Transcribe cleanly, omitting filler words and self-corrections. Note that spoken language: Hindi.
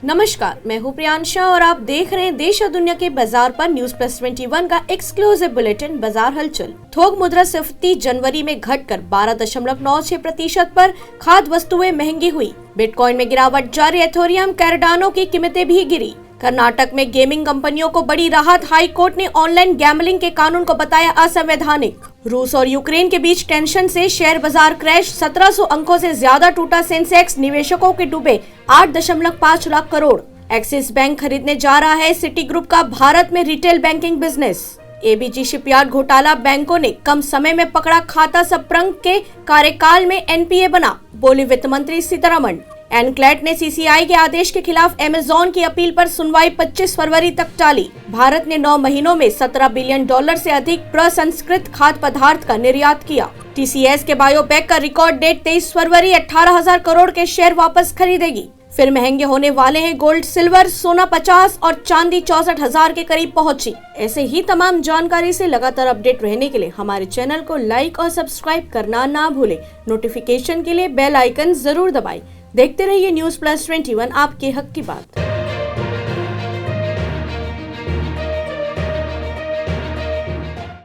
नमस्कार, मैं हूँ प्रियांशा और आप देख रहे हैं देश और दुनिया के बाजार पर न्यूज प्लस 21 का एक्सक्लूसिव बुलेटिन बाजार हलचल। थोक मुद्रास्फीति जनवरी में घटकर 12.96% पर खाद्य वस्तुएं महंगी हुई। बिटकॉइन में गिरावट जारी, एथेरियम, कैर्डानो की कीमतें भी गिरी। कर्नाटक में गेमिंग कंपनियों को बड़ी राहत, हाई कोर्ट ने ऑनलाइन गैम्बलिंग के कानून को बताया असंवैधानिक। रूस और यूक्रेन के बीच टेंशन से शेयर बाजार क्रैश, 1700 अंकों से ज्यादा टूटा सेंसेक्स, निवेशकों के डूबे 8.5 लाख करोड़। एक्सिस बैंक खरीदने जा रहा है सिटी ग्रुप का भारत में retail banking business. ABG shipyard घोटाला, बैंकों ने कम समय में पकड़ा खाता, सबप्रंग के कार्यकाल में एनपीए बना, बोली वित्त मंत्री सीतारमण। एनक्लेट ने सीसीआई के आदेश के खिलाफ अमेज़न की अपील पर सुनवाई 25 फरवरी तक टाली। भारत ने 9 महीनों में $17 बिलियन से अधिक प्रसंस्कृत खाद्य पदार्थ का निर्यात किया। टीसीएस के बायोपेक का रिकॉर्ड डेट 23 फरवरी 18,000 करोड़ के शेयर वापस खरीदेगी। फिर महंगे होने वाले हैं गोल्ड, सिल्वर, सोना 50 और चांदी 64,000 के करीब पहुंची। ऐसे ही तमाम जानकारी से लगातार अपडेट रहने के लिए हमारे चैनल को लाइक और सब्सक्राइब करना ना भूलें। नोटिफिकेशन के लिए बेल आइकन जरूर दबाएं। देखते रहिए न्यूज प्लस 21, आपके हक की बात।